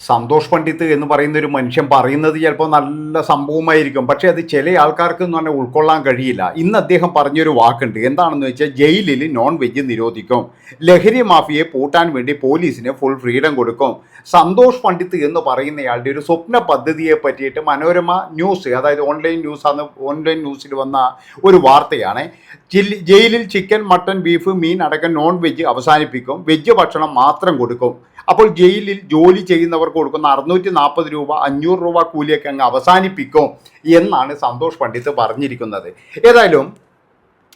സന്തോഷ് പണ്ഡിറ്റ് എന്ന് പറയുന്ന ഒരു മനുഷ്യൻ പറയുന്നത് ചിലപ്പോൾ നല്ല സംഭവമായിരിക്കും, പക്ഷേ അത് ചില ആൾക്കാർക്ക് എന്ന് പറഞ്ഞാൽ ഉൾക്കൊള്ളാൻ കഴിയില്ല. ഇന്ന് അദ്ദേഹം പറഞ്ഞൊരു വാക്കുണ്ട്. എന്താണെന്ന് വെച്ചാൽ ജയിലിൽ നോൺ വെജ് നിരോധിക്കും, ലഹരി മാഫിയയെ പൂട്ടാൻ വേണ്ടി പോലീസിന് ഫുൾ ഫ്രീഡം കൊടുക്കും. സന്തോഷ് പണ്ഡിറ്റ് എന്ന് പറയുന്നയാളുടെ ഒരു സ്വപ്ന പദ്ധതിയെ പറ്റിയിട്ട് മനോരമ ന്യൂസ്, അതായത് ഓൺലൈൻ ന്യൂസിൽ വന്ന ഒരു വാർത്തയാണ്. ജയിലിൽ ചിക്കൻ, മട്ടൺ, ബീഫ്, മീൻ അടക്കം നോൺ വെജ് അവസാനിപ്പിക്കും, വെജ് ഭക്ഷണം മാത്രം കൊടുക്കും. അപ്പോൾ ജയിലിൽ ജോലി ചെയ്യുന്നവർക്ക് കൊടുക്കുന്ന 640 രൂപ, 500 രൂപ കൂലിയൊക്കെ അങ്ങ് അവസാനിപ്പിക്കും എന്നാണ് സന്തോഷ് പണ്ഡിറ്റ് പറഞ്ഞിരിക്കുന്നത്. ഏതായാലും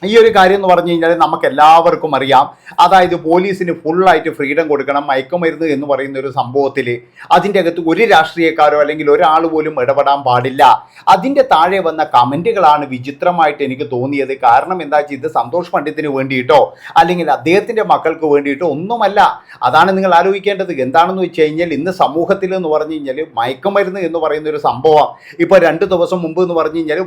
ഈ ഒരു കാര്യം എന്ന് പറഞ്ഞു കഴിഞ്ഞാൽ നമുക്ക് എല്ലാവർക്കും അറിയാം. അതായത് പോലീസിന് ഫുള്ളായിട്ട് ഫ്രീഡം കൊടുക്കണം. മയക്കുമരുന്ന് എന്ന് പറയുന്ന ഒരു സംഭവത്തിൽ അതിൻ്റെ അകത്ത് ഒരു രാഷ്ട്രീയക്കാരോ അല്ലെങ്കിൽ ഒരാൾ പോലും ഇടപെടാൻ പാടില്ല. അതിൻ്റെ താഴെ വന്ന കമൻറ്റുകളാണ് വിചിത്രമായിട്ട് എനിക്ക് തോന്നിയത്. കാരണം എന്താ വെച്ചാൽ ഇത് സന്തോഷ് പണ്ഡിറ്റിന് വേണ്ടിയിട്ടോ അല്ലെങ്കിൽ അദ്ദേഹത്തിൻ്റെ മക്കൾക്ക് വേണ്ടിയിട്ടോ ഒന്നുമല്ല. അതാണ് നിങ്ങൾ ആലോചിക്കേണ്ടത്. എന്താണെന്ന് വെച്ച് കഴിഞ്ഞാൽ ഇന്ന് സമൂഹത്തിൽ എന്ന് പറഞ്ഞു കഴിഞ്ഞാൽ മയക്കുമരുന്ന് എന്ന് പറയുന്ന ഒരു സംഭവം ഇപ്പോൾ 2 ദിവസം മുമ്പ് എന്ന് പറഞ്ഞു കഴിഞ്ഞാൽ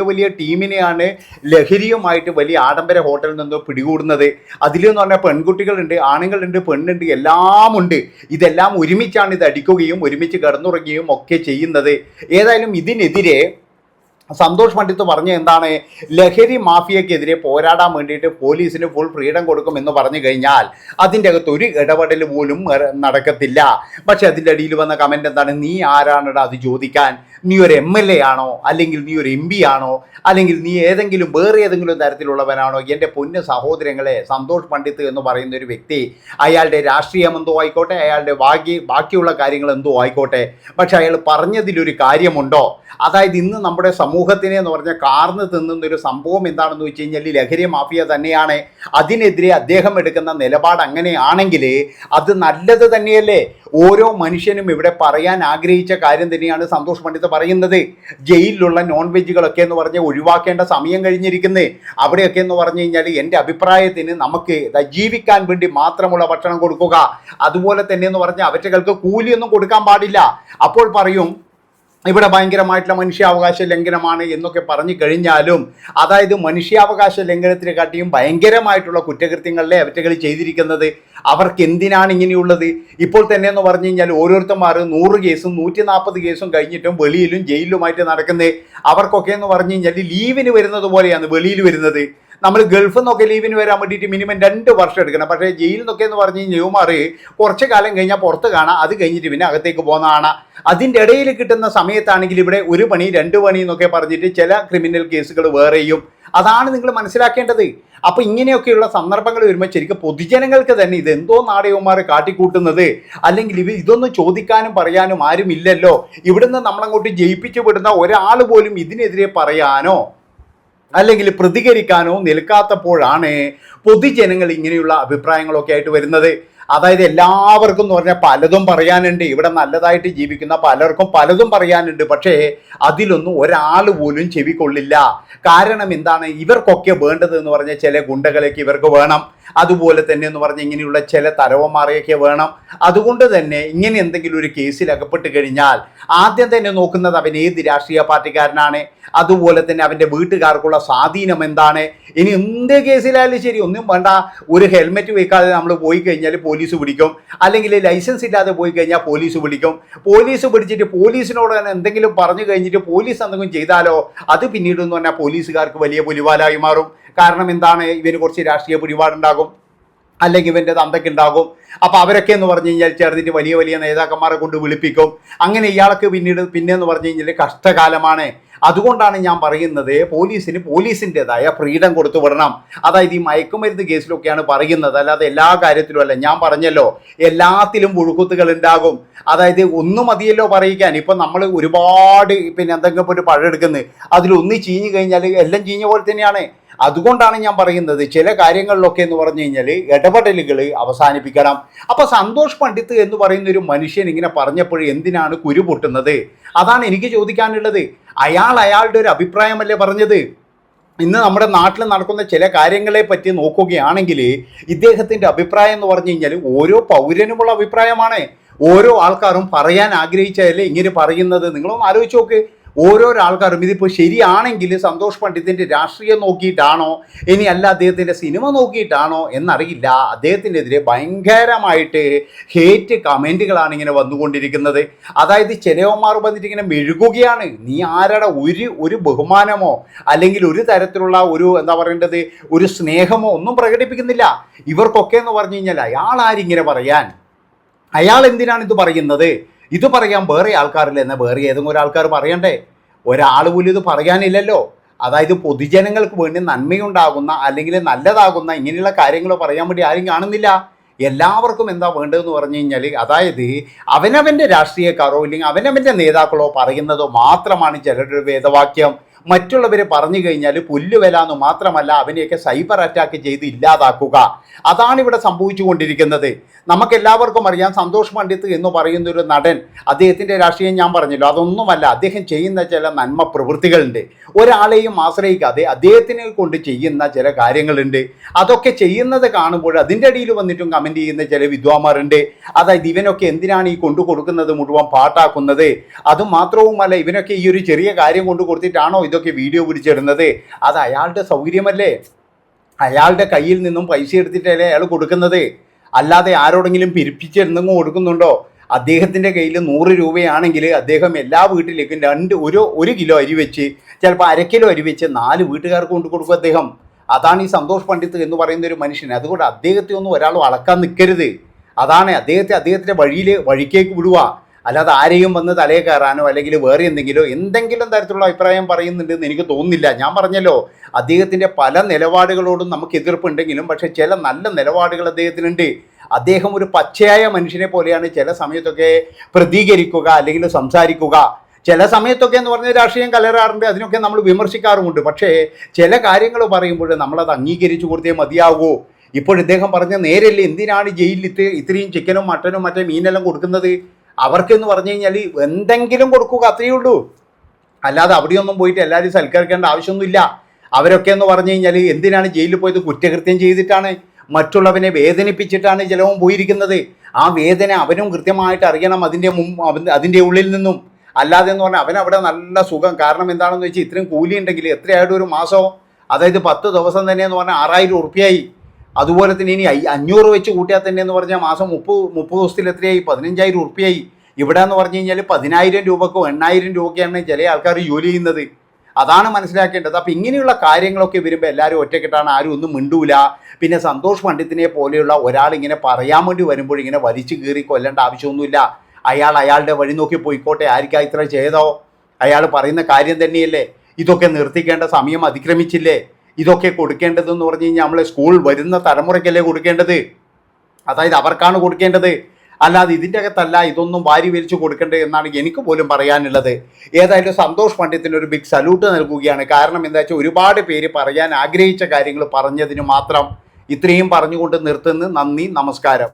വലിയ ടീമിനെയാണ് ലഹരിയുമായിട്ട് വലിയ ആഡംബര ഹോട്ടലിൽ നിന്ന് പിടികൂടുന്നത്. അതിലെന്ന് പറഞ്ഞാൽ പെൺകുട്ടികളുണ്ട്, ആണുങ്ങളുണ്ട്, പെണ്ണുണ്ട്, എല്ലാം ഉണ്ട്. ഇതെല്ലാം ഒരുമിച്ചാണ് ഇത് അടിക്കുകയും ഒരുമിച്ച് കിടന്നുറങ്ങുകയും ഒക്കെ ചെയ്യുന്നത്. ഏതായാലും ഇതിനെതിരെ സന്തോഷ് പണ്ഡിറ്റ് പറഞ്ഞ എന്താണ്, ലഹരി മാഫിയക്കെതിരെ പോരാടാൻ വേണ്ടിയിട്ട് പോലീസിന് ഫുൾ ഫ്രീഡം കൊടുക്കുമെന്ന് പറഞ്ഞു കഴിഞ്ഞാൽ അതിൻ്റെ അകത്ത് ഒരു ഇടപെടൽ പോലും നടക്കത്തില്ല. പക്ഷെ അതിൻ്റെ അടിയിൽ വന്ന കമൻറ്റ് എന്താണ്, നീ ആരാണടാ അത് ചോദിക്കാൻ? നീ ഒരു MLA ആണോ, അല്ലെങ്കിൽ നീ ഒരു MP ആണോ, അല്ലെങ്കിൽ നീ വേറെ ഏതെങ്കിലും തരത്തിലുള്ളവനാണോ? എൻ്റെ പൊന്ന് സഹോദരങ്ങളെ, സന്തോഷ് പണ്ഡിറ്റ് എന്ന് പറയുന്ന ഒരു വ്യക്തി, അയാളുടെ രാഷ്ട്രീയം എന്തോ ആയിക്കോട്ടെ, അയാളുടെ ബാക്കിയുള്ള കാര്യങ്ങൾ എന്തോ ആയിക്കോട്ടെ, പക്ഷെ അയാൾ പറഞ്ഞതിലൊരു കാര്യമുണ്ടോ? അതായത് ഇന്ന് നമ്മുടെ സമൂഹത്തിനെ എന്ന് പറഞ്ഞാൽ കാർന്ന് തിന്നുന്നൊരു സംഭവം എന്താണെന്ന് വെച്ച് കഴിഞ്ഞാൽ ലഹരി മാഫിയ തന്നെയാണ്. അതിനെതിരെ അദ്ദേഹം എടുക്കുന്ന നിലപാട് അങ്ങനെയാണെങ്കിൽ അത് നല്ലത് തന്നെയല്ലേ? ഓരോ മനുഷ്യനും ഇവിടെ പറയാൻ ആഗ്രഹിച്ച കാര്യം തന്നെയാണ് സന്തോഷ് പണ്ഡിറ്റ് പറയുന്നത്. ജയിലിലുള്ള നോൺ വെജുകളൊക്കെ എന്ന് പറഞ്ഞാൽ ഒഴിവാക്കേണ്ട സമയം കഴിഞ്ഞിരിക്കുന്നത്. അവിടെയൊക്കെ എന്ന് പറഞ്ഞു കഴിഞ്ഞാൽ എൻ്റെ അഭിപ്രായത്തിന് നമുക്ക് ജീവിക്കാൻ വേണ്ടി മാത്രമുള്ള ഭക്ഷണം കൊടുക്കുക. അതുപോലെ തന്നെ എന്ന് പറഞ്ഞാൽ അവറ്റകൾക്ക് കൂലിയൊന്നും കൊടുക്കാൻ പാടില്ല. അപ്പോൾ പറയും ഇവിടെ ഭയങ്കരമായിട്ടുള്ള മനുഷ്യാവകാശ ലംഘനമാണ് എന്നൊക്കെ പറഞ്ഞു കഴിഞ്ഞാലും, അതായത് മനുഷ്യാവകാശ ലംഘനത്തിനെ കാട്ടിയും ഭയങ്കരമായിട്ടുള്ള കുറ്റകൃത്യങ്ങളിലെ അവറ്റകൾ ചെയ്തിരിക്കുന്നത്. അവർക്ക് എന്തിനാണ് ഇങ്ങനെയുള്ളത്? ഇപ്പോൾ തന്നെ എന്ന് പറഞ്ഞു കഴിഞ്ഞാൽ ഓരോരുത്തന്മാർ 100 കേസും 140 കേസും കഴിഞ്ഞിട്ടും വെളിയിലും ജയിലിലുമായിട്ട് നടക്കുന്നത്. അവർക്കൊക്കെ എന്ന് പറഞ്ഞു കഴിഞ്ഞാൽ ലീവിന് വരുന്നത് പോലെയാണ് വെളിയിൽ വരുന്നത്. നമ്മൾ ഗൾഫിൽ നിന്നൊക്കെ ലീവിന് വരാൻ വേണ്ടിയിട്ട് മിനിമം 2 വർഷം എടുക്കണം. പക്ഷേ ജയിലിൽ നിന്നൊക്കെ എന്ന് പറഞ്ഞു കഴിഞ്ഞാൽ യുവമാർ കുറച്ച് കാലം കഴിഞ്ഞാൽ പുറത്ത് കാണാം, അത് കഴിഞ്ഞിട്ട് പിന്നെ അകത്തേക്ക് പോകുന്നതാണ്. അതിൻ്റെ ഇടയിൽ കിട്ടുന്ന സമയത്താണെങ്കിൽ ഇവിടെ 1 പണി 2 പണി എന്നൊക്കെ പറഞ്ഞിട്ട് ചില ക്രിമിനൽ കേസുകൾ വേറെയും. അതാണ് നിങ്ങൾ മനസ്സിലാക്കേണ്ടത്. അപ്പോൾ ഇങ്ങനെയൊക്കെയുള്ള സന്ദർഭങ്ങൾ വരുമ്പോൾ ശരിക്കും പൊതുജനങ്ങൾക്ക് തന്നെ ഇതെന്തോ നാടകന്മാർ കാട്ടിക്കൂട്ടുന്നത്, അല്ലെങ്കിൽ ഇതൊന്നും ചോദിക്കാനും പറയാനും ആരും ഇല്ലല്ലോ. ഇവിടുന്ന് നമ്മളങ്ങോട്ട് ജയിപ്പിച്ചു വിടുന്ന ഒരാൾ പോലും ഇതിനെതിരെ പറയാനോ അല്ലെങ്കിൽ പ്രതികരിക്കാനോ നിൽക്കാത്തപ്പോഴാണ് പൊതുജനങ്ങൾ ഇങ്ങനെയുള്ള അഭിപ്രായങ്ങളൊക്കെ ആയിട്ട് വരുന്നത്. അതായത് എല്ലാവർക്കും എന്ന് പറഞ്ഞാൽ പലതും പറയാനുണ്ട്. ഇവിടെ നല്ലതായിട്ട് ജീവിക്കുന്ന പലർക്കും പലതും പറയാനുണ്ട്. പക്ഷേ അതിലൊന്നും ഒരാൾ പോലും ചെവിക്കൊള്ളില്ല. കാരണം എന്താണ്, ഇവർക്കൊക്കെ വേണ്ടത് എന്ന് പറഞ്ഞാൽ ചില ഗുണ്ടകളൊക്കെ ഇവർക്ക് വേണം. അതുപോലെ തന്നെ എന്ന് പറഞ്ഞാൽ ഇങ്ങനെയുള്ള ചില തരവന്മാരെയൊക്കെ വേണം. അതുകൊണ്ട് തന്നെ ഇങ്ങനെ എന്തെങ്കിലും ഒരു കേസിൽ അകപ്പെട്ട് കഴിഞ്ഞാൽ ആദ്യം തന്നെ നോക്കുന്നത് അവൻ ഏത് രാഷ്ട്രീയ പാർട്ടിക്കാരനാണ്, അതുപോലെ തന്നെ അവൻ്റെ വീട്ടുകാർക്കുള്ള സ്വാധീനം എന്താണ്. ഇനി എന്ത് കേസിലായാലും ശരി, ഒന്നും വേണ്ട, ഒരു ഹെൽമെറ്റ് വെക്കാതെ നമ്മൾ പോയി കഴിഞ്ഞാൽ പോലീസ് പിടിക്കും, അല്ലെങ്കിൽ ലൈസൻസ് ഇല്ലാതെ പോയി കഴിഞ്ഞാൽ പോലീസ് പിടിക്കും. പോലീസ് പിടിച്ചിട്ട് പോലീസിനോട് തന്നെ എന്തെങ്കിലും പറഞ്ഞു കഴിഞ്ഞിട്ട് പോലീസ് എന്തെങ്കിലും ചെയ്താലോ അത് പിന്നീട് എന്ന് പറഞ്ഞാൽ പോലീസുകാർക്ക് വലിയ പുലിവാലായി മാറും. കാരണം എന്താണ്, ഇവന് കുറച്ച് രാഷ്ട്രീയ പിടിപാടുണ്ടാകും, അല്ലെങ്കിൽ ഇവൻ്റെ തന്തയ്ക്കുണ്ടാകും. അപ്പോൾ അവരൊക്കെ എന്ന് പറഞ്ഞു കഴിഞ്ഞാൽ ചേർന്നിട്ട് വലിയ നേതാക്കന്മാരെ കൊണ്ട് വിളിപ്പിക്കും. അങ്ങനെ ഇയാൾക്ക് പിന്നെന്ന് പറഞ്ഞു കഴിഞ്ഞാൽ കഷ്ടകാലമാണ്. അതുകൊണ്ടാണ് ഞാൻ പറയുന്നത് പോലീസിന് പോലീസിൻ്റെതായ ഫ്രീഡം കൊടുത്തു വിടണം. അതായത് ഈ മയക്കുമരുന്ന് കേസിലൊക്കെയാണ് പറയുന്നത്, അല്ലാതെ എല്ലാ കാര്യത്തിലും അല്ല. ഞാൻ പറഞ്ഞല്ലോ, എല്ലാത്തിലും പുഴുക്കുത്തുകൾ ഉണ്ടാകും. അതായത് ഒന്നും മതിയല്ലോ പറയിക്കാൻ. ഇപ്പം നമ്മൾ ഒരുപാട് എന്തെങ്കിലും ഒരു പഴം എടുക്കുന്നത്, അതിലൊന്ന് ചീഞ്ഞ് കഴിഞ്ഞാൽ എല്ലാം ചീഞ്ഞ പോലെ തന്നെയാണ്. അതുകൊണ്ടാണ് ഞാൻ പറയുന്നത് ചില കാര്യങ്ങളിലൊക്കെ എന്ന് പറഞ്ഞു കഴിഞ്ഞാൽ ഇടപെടലുകൾ അവസാനിപ്പിക്കണം. അപ്പോൾ സന്തോഷ് പണ്ഡിറ്റ് എന്ന് പറയുന്ന ഒരു മനുഷ്യൻ ഇങ്ങനെ പറഞ്ഞപ്പോൾ എന്തിനാണ് കുരു പൊട്ടുന്നത്? അതാണ് എനിക്ക് ചോദിക്കാനുള്ളത്. അയാളുടെ ഒരു അഭിപ്രായമല്ലേ പറഞ്ഞത്. ഇന്ന് നമ്മുടെ നാട്ടിൽ നടക്കുന്ന ചില കാര്യങ്ങളെ പറ്റി നോക്കുകയാണെങ്കിൽ ഇദ്ദേഹത്തിൻ്റെ അഭിപ്രായം എന്ന് പറഞ്ഞു കഴിഞ്ഞാൽ ഓരോ പൗരനുമുള്ള അഭിപ്രായമാണ്. ഓരോ ആൾക്കാരും പറയാൻ ആഗ്രഹിച്ചതല്ലേ ഇങ്ങനെ പറയുന്നത്. നിങ്ങളൊന്ന് ആലോചിച്ച് നോക്ക്. ഓരോരോ ആൾക്കാരും ഇതിപ്പോൾ ശരിയാണെങ്കിൽ സന്തോഷ് പണ്ഡിറ്റിൻ്റെ രാഷ്ട്രീയം നോക്കിയിട്ടാണോ ഇനി അല്ല അദ്ദേഹത്തിൻ്റെ സിനിമ നോക്കിയിട്ടാണോ എന്നറിയില്ല, അദ്ദേഹത്തിനെതിരെ ഭയങ്കരമായിട്ട് ഹേറ്റ് കമൻറ്റുകളാണ് ഇങ്ങനെ വന്നുകൊണ്ടിരിക്കുന്നത്. അതായത് ചിലവന്മാർ വന്നിട്ട് ഇങ്ങനെ മെഴുകുകയാണ്. നീ ആരുടെ ഒരു ബഹുമാനമോ അല്ലെങ്കിൽ ഒരു തരത്തിലുള്ള ഒരു എന്താ പറയേണ്ടത് ഒരു സ്നേഹമോ ഒന്നും പ്രകടിപ്പിക്കുന്നില്ല. ഇവർക്കൊക്കെ എന്ന് പറഞ്ഞു കഴിഞ്ഞാൽ അയാൾ ആരിങ്ങനെ പറയാൻ, അയാൾ എന്തിനാണ് ഇത് പറയുന്നത്? ഇത് പറയാൻ വേറെ ആൾക്കാരില്ല, എന്നാൽ വേറെ ഏതെങ്കിലും ഒരാൾക്കാർ പറയണ്ടേ? ഒരാൾ പോലും ഇത് പറയാനില്ലല്ലോ. അതായത് പൊതുജനങ്ങൾക്ക് വേണ്ടി നന്മയുണ്ടാകുന്ന അല്ലെങ്കിൽ നല്ലതാകുന്ന ഇങ്ങനെയുള്ള കാര്യങ്ങൾ പറയാൻ വേണ്ടി ആരും കാണുന്നില്ല. എല്ലാവർക്കും എന്താ വേണ്ടതെന്ന് പറഞ്ഞു കഴിഞ്ഞാൽ അതായത് അവനവൻ്റെ രാഷ്ട്രീയക്കാരോ അല്ലെങ്കിൽ അവനവൻ്റെ നേതാക്കളോ പറയുന്നതോ മാത്രമാണ് ചിലരുടെ വേദവാക്യം. മറ്റുള്ളവരെ പറഞ്ഞു കഴിഞ്ഞാൽ പുല്ലുവില എന്ന് മാത്രമല്ല അവനെയൊക്കെ സൈബർ അറ്റാക്ക് ചെയ്ത് ഇല്ലാതാക്കുക. അതാണ് ഇവിടെ സംഭവിച്ചു കൊണ്ടിരിക്കുന്നത്. നമുക്കെല്ലാവർക്കും അറിയാം സന്തോഷ് പണ്ഡിറ്റ് എന്ന് പറയുന്ന ഒരു നടൻ, അദ്ദേഹത്തിൻ്റെ രാഷ്ട്രീയം ഞാൻ പറഞ്ഞല്ലോ, അതൊന്നുമല്ല. അദ്ദേഹം ചെയ്യുന്ന ചില നന്മ പ്രവൃത്തികളുണ്ട്. ഒരാളെയും ആശ്രയിക്കാതെ അദ്ദേഹത്തിനെ കൊണ്ട് ചെയ്യുന്ന ചില കാര്യങ്ങളുണ്ട്. അതൊക്കെ ചെയ്യുന്നത് കാണുമ്പോൾ അതിൻ്റെ അടിയിൽ വന്നിട്ടും കമൻറ്റ് ചെയ്യുന്ന ചില വിദ്വാന്മാരുണ്ട്. അതായത് ഇവനൊക്കെ എന്തിനാണ് ഈ കൊണ്ടു കൊടുക്കുന്നത് മുഴുവൻ പാട്ടാക്കുന്നത്? അതുമാത്രവുമല്ല, ഇവനൊക്കെ ഈ ഒരു ചെറിയ കാര്യം കൊണ്ട് കൊടുത്തിട്ടാണോ ഇതൊക്കെ വീഡിയോ പിടിച്ചിടുന്നത്? അത് അയാളുടെ സൗകര്യമല്ലേ? അയാളുടെ കയ്യിൽ നിന്നും പൈസ എടുത്തിട്ടല്ലേ അയാൾ കൊടുക്കുന്നത്, അല്ലാതെ ആരോടെങ്കിലും പിരിപ്പിച്ചെന്തെങ്കിലും കൊടുക്കുന്നുണ്ടോ? അദ്ദേഹത്തിൻ്റെ കയ്യിൽ 100 രൂപയാണെങ്കിൽ അദ്ദേഹം എല്ലാ വീട്ടിലേക്കും ഒരു കിലോ അരി വെച്ച് ചിലപ്പോൾ 1/2 കിലോ അരി വെച്ച് 4 വീട്ടുകാർക്ക് കൊണ്ട് കൊടുക്കും അദ്ദേഹം. അതാണ് ഈ സന്തോഷ് പണ്ഡിറ്റ് എന്ന് പറയുന്ന ഒരു മനുഷ്യൻ. അതുകൊണ്ട് അദ്ദേഹത്തെ ഒന്നും ഒരാൾ അളക്കാൻ നിൽക്കരുത്. അതാണ് അദ്ദേഹത്തിൻ്റെ വഴിക്കേക്ക് വിടുക. അല്ലാതെ ആരെയും വന്ന് തലയെ കയറാനോ അല്ലെങ്കിൽ വേറെ എന്തെങ്കിലും തരത്തിലുള്ള അഭിപ്രായം പറയുന്നുണ്ടെന്ന് എനിക്ക് തോന്നുന്നില്ല. ഞാൻ പറഞ്ഞല്ലോ, അദ്ദേഹത്തിൻ്റെ പല നിലപാടുകളോടും നമുക്ക് എതിർപ്പുണ്ടെങ്കിലും പക്ഷേ ചില നല്ല നിലപാടുകൾ അദ്ദേഹത്തിനുണ്ട്. അദ്ദേഹം ഒരു പച്ചയായ മനുഷ്യനെ പോലെയാണ് ചില സമയത്തൊക്കെ പ്രതികരിക്കുക അല്ലെങ്കിൽ സംസാരിക്കുക. ചില സമയത്തൊക്കെ എന്ന് പറഞ്ഞാൽ രാഷ്ട്രീയം കലരാറുണ്ട്, അതിനൊക്കെ നമ്മൾ വിമർശിക്കാറുമുണ്ട്. പക്ഷേ ചില കാര്യങ്ങൾ പറയുമ്പോൾ നമ്മളത് അംഗീകരിച്ചു കൊടുത്തേ മതിയാകൂ. ഇപ്പോൾ ഇദ്ദേഹം പറഞ്ഞ നേരല്ലേ, എന്തിനാണ് ജയിലിൽ ഇത്രയും ചിക്കനും മട്ടനും മറ്റേ മീനെല്ലാം കൊടുക്കുന്നത്? അവർക്കെന്ന് പറഞ്ഞു കഴിഞ്ഞാൽ എന്തെങ്കിലും കൊടുക്കുക, അത്രയേ ഉള്ളൂ. അല്ലാതെ അവിടെയൊന്നും പോയിട്ട് എല്ലാവരും സൽക്കരിക്കേണ്ട ആവശ്യമൊന്നുമില്ല. അവരൊക്കെ എന്ന് പറഞ്ഞു കഴിഞ്ഞാൽ എന്തിനാണ് ജയിലിൽ പോയത്? കുറ്റകൃത്യം ചെയ്തിട്ടാണ്, മറ്റുള്ളവനെ വേദനിപ്പിച്ചിട്ടാണ് ചിലവും പോയിരിക്കുന്നത്. ആ വേദന അവനും കൃത്യമായിട്ട് അറിയണം അതിൻ്റെ ഉള്ളിൽ നിന്നും. അല്ലാതെ എന്ന് പറഞ്ഞാൽ അവനവിടെ നല്ല സുഖം. കാരണം എന്താണെന്ന് വെച്ചാൽ ഇത്രയും കൂലി ഉണ്ടെങ്കിൽ എത്രയായിട്ട് ഒരു മാസം, അതായത് 10 ദിവസം തന്നെ എന്ന് പറഞ്ഞാൽ 6000 ഉറുപ്പിയായി. അതുപോലെ തന്നെ ഇനി 500 വെച്ച് കൂട്ടിയാൽ തന്നെ എന്ന് പറഞ്ഞാൽ മാസം 30 ദിവസത്തിൽ എത്രയായി? 15000 ഉറുപ്പിയായി. ഇവിടെ എന്ന് പറഞ്ഞു കഴിഞ്ഞാൽ 10000 രൂപക്കോ 8000 രൂപയ്ക്കാണ് ചില ആൾക്കാർ ജോലി ചെയ്യുന്നത്. അതാണ് മനസ്സിലാക്കേണ്ടത്. അപ്പോൾ ഇങ്ങനെയുള്ള കാര്യങ്ങളൊക്കെ വരുമ്പോൾ എല്ലാവരും ഒറ്റക്കെട്ടാണ്, ആരും ഒന്നും മിണ്ടൂല. പിന്നെ സന്തോഷ് പണ്ഡിറ്റിനെ പോലെയുള്ള ഒരാൾ ഇങ്ങനെ പറയാൻ വേണ്ടി വരുമ്പോൾ ഇങ്ങനെ വലിച്ചു കീറി കൊല്ലേണ്ട ആവശ്യമൊന്നുമില്ല. അയാളുടെ വഴി നോക്കി പോയിക്കോട്ടെ. ആർക്കാ ഇത്ര ചെയ്തോ? അയാൾ പറയുന്ന കാര്യം തന്നെയല്ലേ. ഇതൊക്കെ നിർത്തിക്കേണ്ട സമയം അതിക്രമിച്ചില്ലേ? ഇതൊക്കെ കൊടുക്കേണ്ടതെന്ന് പറഞ്ഞു കഴിഞ്ഞാൽ നമ്മൾ സ്കൂൾ വരുന്ന തലമുറയ്ക്കല്ലേ കൊടുക്കേണ്ടത്? അതായത് അവർക്കാണ് കൊടുക്കേണ്ടത്. അല്ലാതെ ഇതിൻ്റെ അകത്തല്ല ഇതൊന്നും വാരി വലിച്ചു കൊടുക്കേണ്ടത് എന്നാണ് എനിക്ക് പോലും പറയാനുള്ളത്. ഏതായാലും സന്തോഷ് പണ്ഡിറ്റിന് ഒരു ബിഗ് സല്യൂട്ട് നൽകുകയാണ്. കാരണം എന്താ വെച്ചാൽ ഒരുപാട് പേര് പറയാൻ ആഗ്രഹിച്ച കാര്യങ്ങൾ പറഞ്ഞതിന് മാത്രം ഇത്രയും പറഞ്ഞുകൊണ്ട് നിർത്തുന്നു. നന്ദി, നമസ്കാരം.